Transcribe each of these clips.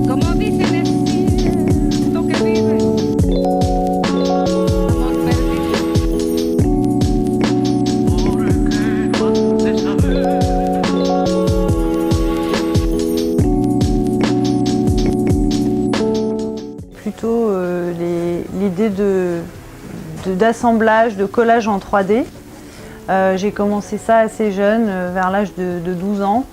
Como dicen, es lo que vive. Amor Plutôt l'idée d'assemblage, de collage en 3D. J'ai commencé ça assez jeune, vers l'âge de 12 ans,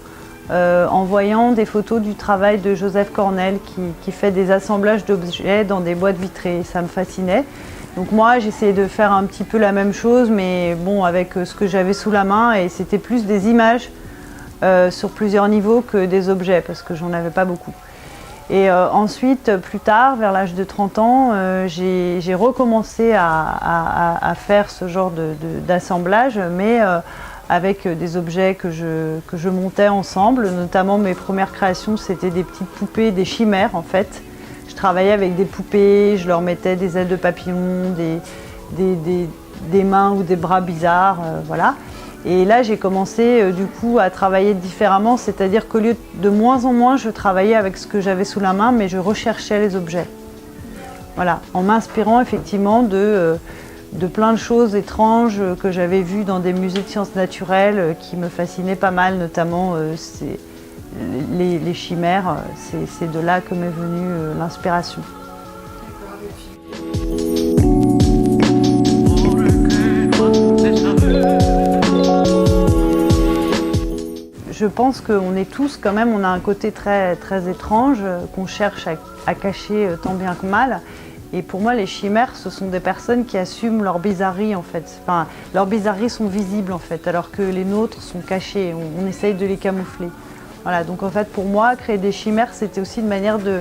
en voyant des photos du travail de Joseph Cornell qui fait des assemblages d'objets dans des boîtes vitrées. Ça me fascinait. Donc moi, j'essayais de faire un petit peu la même chose, mais bon, avec ce que j'avais sous la main, et c'était plus des images sur plusieurs niveaux que des objets, parce que j'en avais pas beaucoup. Et ensuite, plus tard, vers l'âge de 30 ans, j'ai recommencé à faire ce genre d'assemblage, mais avec des objets que je montais ensemble. Notamment, mes premières créations, c'était des petites poupées, des chimères en fait. Je travaillais avec des poupées, je leur mettais des ailes de papillon, des mains ou des bras bizarres, voilà. Et là, j'ai commencé du coup à travailler différemment, c'est-à-dire qu'au lieu de moins en moins, je travaillais avec ce que j'avais sous la main, mais je recherchais les objets. Voilà, en m'inspirant effectivement de plein de choses étranges que j'avais vues dans des musées de sciences naturelles qui me fascinaient pas mal, notamment les chimères. C'est de là que m'est venue l'inspiration. Je pense qu'on est tous quand même, on a un côté très, très étrange qu'on cherche à cacher tant bien que mal. Et pour moi, les chimères, ce sont des personnes qui assument leur bizarrerie en fait. Enfin, leurs bizarreries sont visibles en fait, alors que les nôtres sont cachées. On essaye de les camoufler. Voilà, donc en fait, pour moi, créer des chimères, c'était aussi une manière de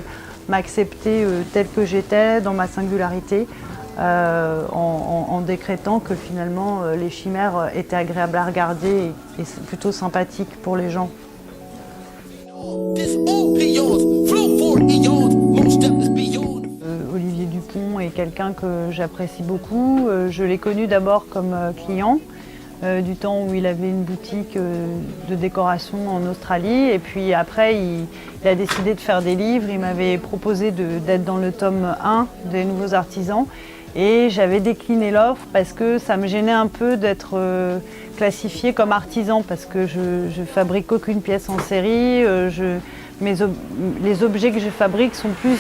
m'accepter telle que j'étais, dans ma singularité, en décrétant que finalement les chimères étaient agréables à regarder et plutôt sympathiques pour les gens. Olivier Dupont est quelqu'un que j'apprécie beaucoup. Je l'ai connu d'abord comme client du temps où il avait une boutique de décoration en Australie, et puis après il a décidé de faire des livres. Il m'avait proposé d'être dans le tome 1 des Nouveaux Artisans. Et j'avais décliné l'offre parce que ça me gênait un peu d'être classifiée comme artisan, parce que je fabrique aucune pièce en série. Les objets que je fabrique sont plus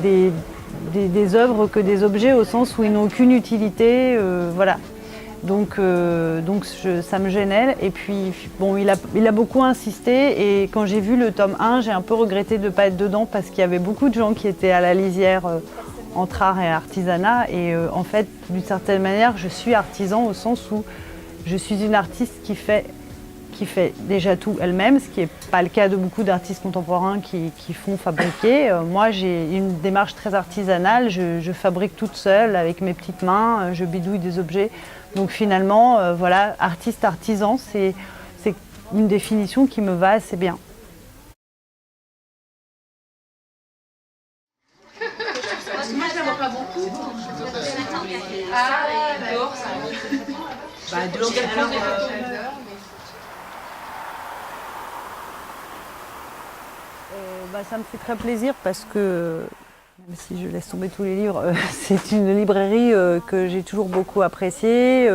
des œuvres que des objets, au sens où ils n'ont aucune utilité. Voilà. Donc ça me gênait. Et puis bon, il a beaucoup insisté, et quand j'ai vu le tome 1, j'ai un peu regretté de ne pas être dedans, parce qu'il y avait beaucoup de gens qui étaient à la lisière entre art et artisanat, et en fait, d'une certaine manière, je suis artisan au sens où je suis une artiste qui fait déjà tout elle-même, ce qui n'est pas le cas de beaucoup d'artistes contemporains qui font fabriquer. Moi, j'ai une démarche très artisanale, je fabrique toute seule avec mes petites mains, je bidouille des objets. Donc finalement, voilà, artiste-artisan, c'est une définition qui me va assez bien. Moi, je la vois pas beaucoup. Ah, dehors, ça. Bah, dehors, Ça me fait très plaisir, parce que, même si je laisse tomber tous les livres, c'est une librairie que j'ai toujours beaucoup appréciée.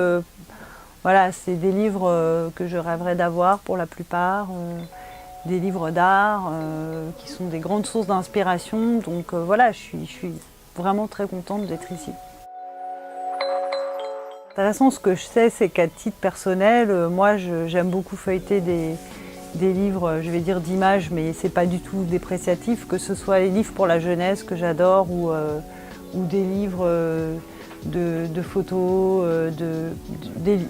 Voilà, c'est des livres que je rêverais d'avoir pour la plupart. Des livres d'art qui sont des grandes sources d'inspiration. Donc voilà, je suis vraiment très contente d'être ici. Intéressant, ce que je sais, c'est qu'à titre personnel, moi j'aime beaucoup feuilleter des livres, je vais dire d'images, mais c'est pas du tout dépréciatif, que ce soit les livres pour la jeunesse que j'adore, ou des livres de photos,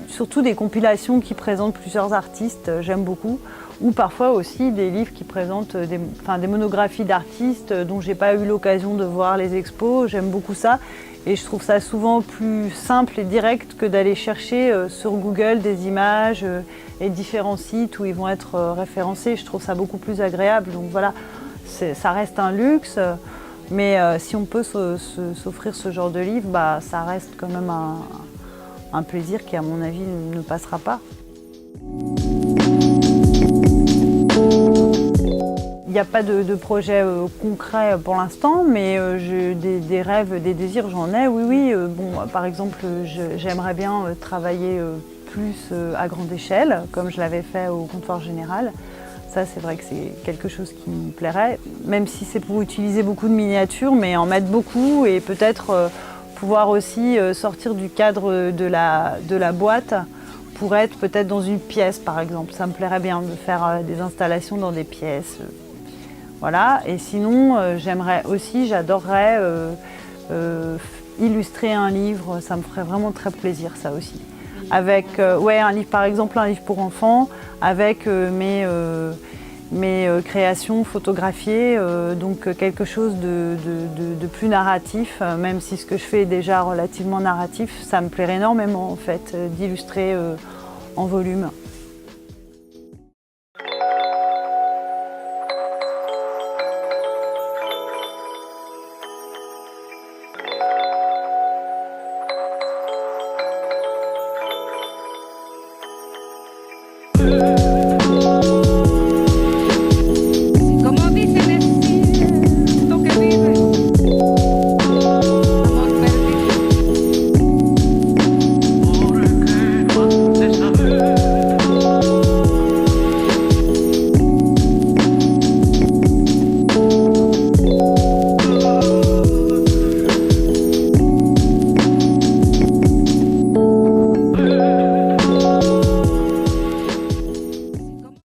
surtout des compilations qui présentent plusieurs artistes, j'aime beaucoup. Ou parfois aussi des livres qui présentent des monographies d'artistes dont j'ai pas eu l'occasion de voir les expos. J'aime beaucoup ça, et je trouve ça souvent plus simple et direct que d'aller chercher sur Google des images et différents sites où ils vont être référencés. Je trouve ça beaucoup plus agréable. Donc voilà, ça reste un luxe, mais si on peut s'offrir ce genre de livre, bah, ça reste quand même un plaisir qui, à mon avis, ne passera pas. n'y a pas de projet concret pour l'instant, mais des rêves, des désirs, j'en ai, oui. Bon, par exemple, j'aimerais bien travailler plus à grande échelle, comme je l'avais fait au comptoir général. Ça, c'est vrai que c'est quelque chose qui me plairait, même si c'est pour utiliser beaucoup de miniatures, mais en mettre beaucoup et peut-être pouvoir aussi sortir du cadre de la boîte pour être peut-être dans une pièce, par exemple. Ça me plairait bien de faire des installations dans des pièces. Voilà. Et sinon, j'adorerais illustrer un livre. Ça me ferait vraiment très plaisir, ça aussi. Avec, un livre, par exemple, un livre pour enfants, avec mes créations photographiées, donc quelque chose de plus narratif, même si ce que je fais est déjà relativement narratif, ça me plairait énormément en fait, d'illustrer en volume.